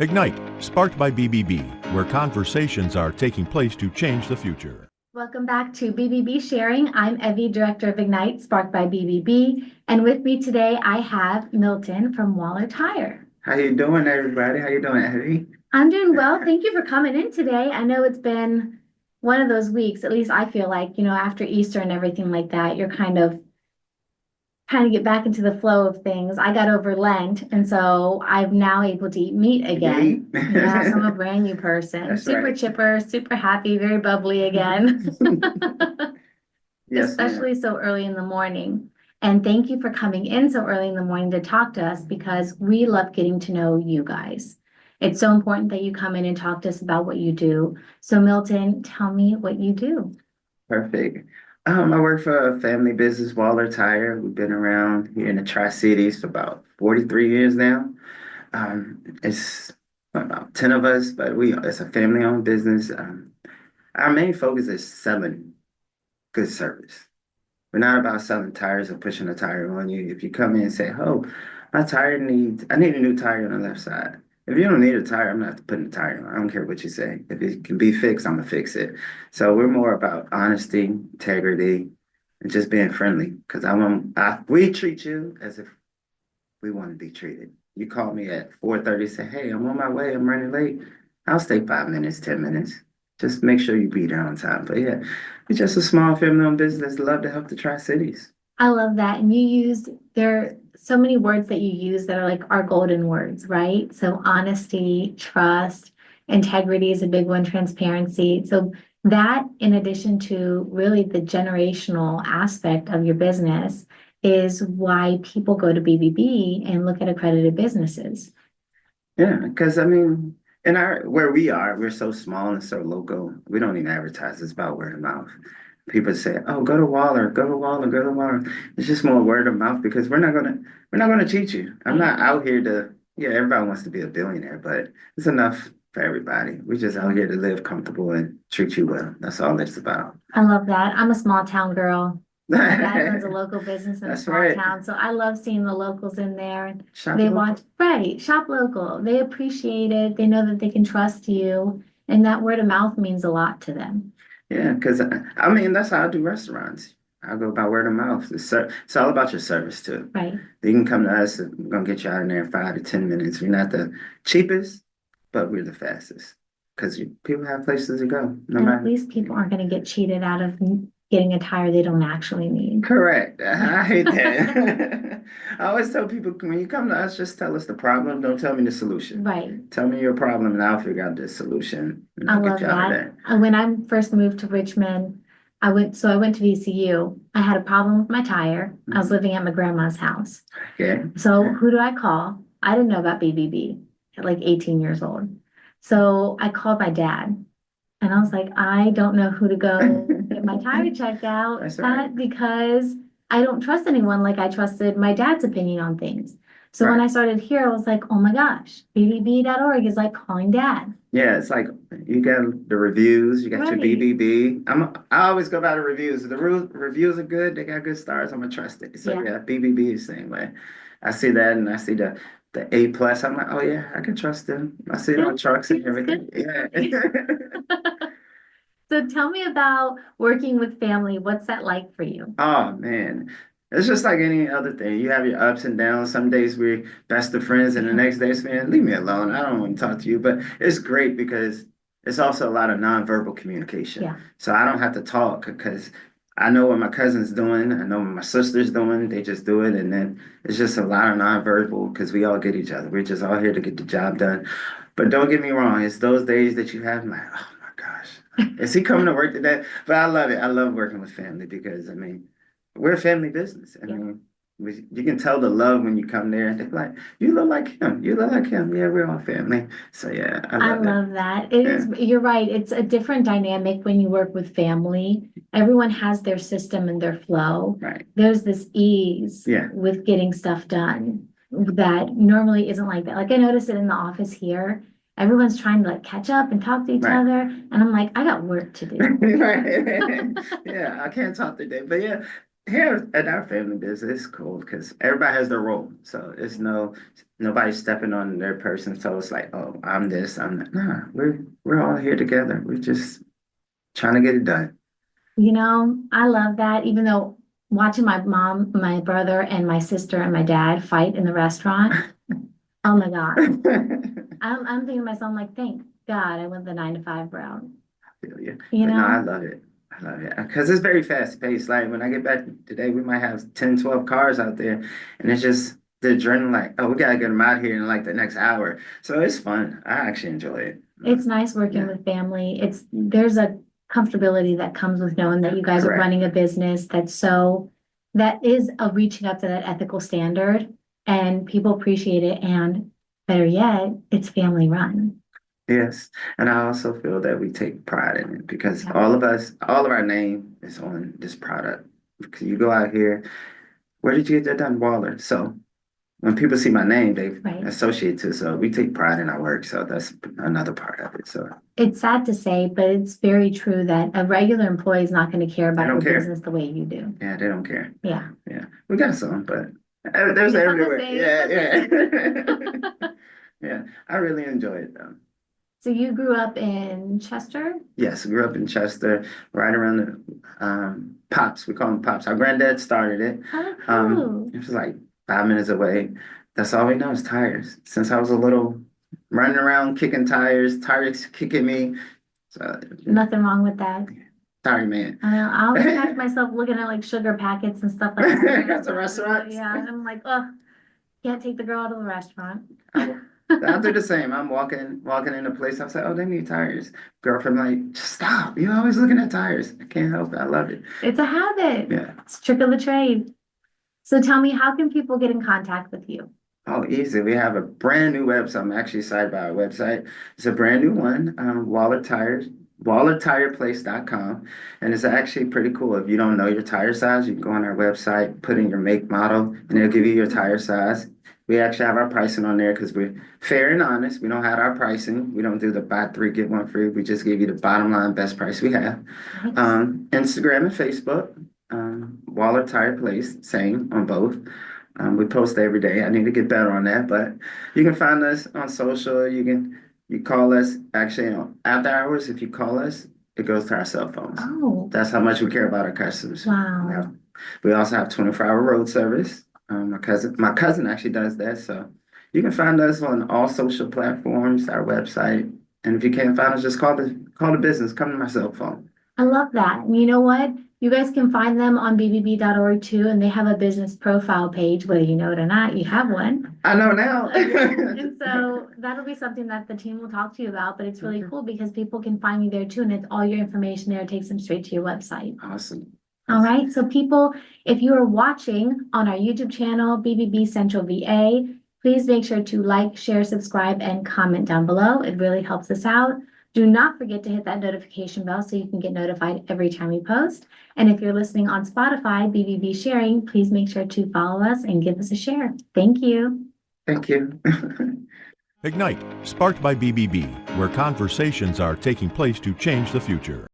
Ignite, sparked by BBB, where conversations are taking place to change the future. Welcome back to BBB Sharing. I'm Evie, Director of Ignite, sparked by BBB. And with me today, I have Milton from Waller Tire. How you doing, everybody? How you doing, Evie? I'm doing well. Thank you for coming in today. I know it's been one of those weeks, at least I feel like, after Easter and everything like that, you're kind of trying to get back into the flow of things. I got over Lent, and so I'm now able to eat meat again. Meat. Yeah, so I'm a brand new person. That's Super right. chipper, super happy, very bubbly again. Yes, ma'am. Especially so early in the morning. And thank you for coming in so early in the morning to talk to us because we love getting to know you guys. It's so important that you come in and talk to us about what you do. So, Milton, tell me what you do. Perfect. I work for a family business, Waller Tire. We've been around here in the Tri-Cities for about 43 years now. It's about 10 of us, but it's a family-owned business. Our main focus is selling good service. We're not about selling tires or pushing a tire on you. If you come in and say, "Oh, I need a new tire on the left side." If you don't need a tire, I'm not putting a tire on. I don't care what you say. If it can be fixed, I'm gonna fix it. So we're more about honesty, integrity, and just being friendly. Because we treat you as if we want to be treated. You call me at 4:30, say, "Hey, I'm on my way. I'm running late." I'll stay 5 minutes, 10 minutes. Just make sure you be there on time. But yeah, it's just a small family-owned business. Love to help the Tri-Cities. I love that. And there are so many words that you use that are like our golden words, right? So honesty, trust, integrity is a big one, transparency. So that, in addition to really the generational aspect of your business, is why people go to BBB and look at accredited businesses. Yeah, because I mean, where we are, we're so small and so local. We don't even advertise. It's about word of mouth. People say, "Oh, go to Waller, go to Waller, go to Waller." It's just more word of mouth because we're not gonna cheat you. I'm not out here to. Yeah, everybody wants to be a billionaire, but it's enough for everybody. We're just out here to live comfortable and treat you well. That's all it's about. I love that. I'm a small town girl. My dad owns a local business in a That's small right. town, so I love seeing the locals in there. And Shop they local. want, right, shop local. They appreciate it. They know that they can trust you, and that word of mouth means a lot to them. Yeah, because I mean that's how I do restaurants. I go by word of mouth. It's all about your service too. Right. You can come to us and we're gonna get you out in there in 5 to 10 minutes. We're not the cheapest, but we're the fastest. Because people have places to go. No And at matter. least people aren't going to get cheated out of getting a tire they don't actually need. Correct. I hate that. I always tell people when you come to us, just tell us the problem. Don't tell me the solution. Right. Tell me your problem and I'll figure out the solution and I I'll get love you out of that. there. When I first moved to Richmond, I went to VCU. I had a problem with my tire. I was Mhm. living at my grandma's house. Okay. So who do I call? I didn't know about BBB at like 18 years old. So I called my dad and I was like, I don't know who to go get my tire checked out That's right. because I don't trust anyone like I trusted my dad's opinion on things. So when Right. I started here, I was like, oh my gosh, BBB.org is like calling dad. Yeah, it's like you got the reviews, you got your Right. BBB. I always go by the reviews. If the reviews are good, they got good stars. I'm gonna trust it. So Yeah. yeah, BBB is the same way. I see that and I see the A plus. I'm like, oh yeah, I can trust them. I see it on Good. trucks and It's everything. good. Yeah. So tell me about working with family. What's that like for you? Oh man, it's just like any other thing. You have your ups and downs. Some days we're best of friends, and the next day it's man, leave me alone. I don't want to talk to you. But it's great because it's also a lot of nonverbal communication. Yeah. So I don't have to talk because I know what my cousin's doing. I know what my sister's doing. They just do it, and then it's just a lot of nonverbal because we all get each other. We're just all here to get the job done. But don't get me wrong. It's those days that you have like, oh my gosh. Is he coming to work today? But I love it. I love working with family because I mean, we're a family business. I Yeah. mean, you can tell the love when you come there. They're like, you look like him. You look like him. Yeah, we're all family. So yeah, I I love it. love that. It Yeah, is, you're right. It's a different dynamic when you work with family. Everyone has their system and their flow. right. There's this ease Yeah, with getting stuff done that normally isn't like that. Like I notice it in the office here. Everyone's trying to like catch up and talk to each right. other. And I'm like, I got work to do. Right. Yeah, I can't talk today, but yeah, Here at our family business, it's cool because everybody has their role. So it's nobody stepping on their person. So it's like, oh, I'm this, I'm that. Nah, we're all here together. We're just trying to get it done. I love that. Even though watching my mom, my brother, and my sister and my dad fight in the restaurant, oh my God. I'm thinking to myself, I'm like, thank God I went the 9 to 5 route. Feel you. You But no, I know? love it. I love it because it's very fast paced. Like when I get back today, we might have 10, 12 cars out there, and it's just the adrenaline. Like, oh, we gotta get them out here in like the next hour. So it's fun. I actually enjoy it. It's nice working Yeah, with family. There's a comfortability that comes with knowing that you guys are correct. running a business that is a reaching up to that ethical standard and people appreciate it. And better yet, it's family run. Yes, and I also feel that we take pride in it because Yeah. all of our name is on this product. Because you go out here, where did you get that done, Waller? So when people see my name, they Right. associate to. So we take pride in our work. So that's another part of it. So It's sad to say, but it's very true that a regular employee is not going to care they about don't your care. business the way you do. Yeah, they don't care. Yeah. Yeah, we got some, but there's It's not the everywhere. Yeah, same. yeah, yeah. I really enjoy it though. So you grew up in Chester? Yes, grew up in Chester, right around the Pops. We call them Pops. Our granddad started it. Oh, cool. It was like 5 minutes away. That's all we know is tires. Since I was a little running around kicking tires kicking me. So, Nothing wrong with that. sorry, man. I know, I always catch myself looking at like sugar packets and stuff like that. At the restaurants? Yeah, and I'm like, oh, can't take the girl out of the restaurant. I'll do the same. I'm walking in a place. I say, "Oh, they need tires." Girlfriend, like, just stop. You're always looking at tires. I can't help it. I love it. It's a habit. Yeah. It's a trick of the trade. So tell me, how can people get in contact with you? Oh, easy. We have a brand new website. I'm actually excited about our website. It's a brand new one. Waller Tires, WallerTirePlace.com, and it's actually pretty cool. If you don't know your tire size, you can go on our website, put in your make, model, and it'll give you your tire size. We actually have our pricing on there because we're fair and honest. We don't have our pricing. We don't do the buy three, get one free. We just give you the bottom line best price we have. Nice. Instagram and Facebook, Waller Tire Place, same on both. We post every day. I need to get better on that, but you can find us on social. You call us actually after hours. If you call us, it goes to our cell phones. Oh, That's how much we care about our customers. wow. Yeah. We also have 24-hour road service. My cousin actually does that. So you can find us on all social platforms, our website. And if you can't find us, just call the business. Come to my cell phone. I love that. And you know what? You guys can find them on bbb.org too, and they have a business profile page, whether you know it or not, you have one. I know now. And so that'll be something that the team will talk to you about, but it's really cool because people can find you there too, and it's all your information there. It takes them straight to your website. Awesome. All right. So people, if you are watching on our YouTube channel, BBB Central VA, please make sure to like, share, subscribe, and comment down below. It really helps us out. Do not forget to hit that notification bell so you can get notified every time we post. And if you're listening on Spotify, BBB Sharing, please make sure to follow us and give us a share. Thank you. Thank you. Ignite, sparked by BBB, where conversations are taking place to change the future.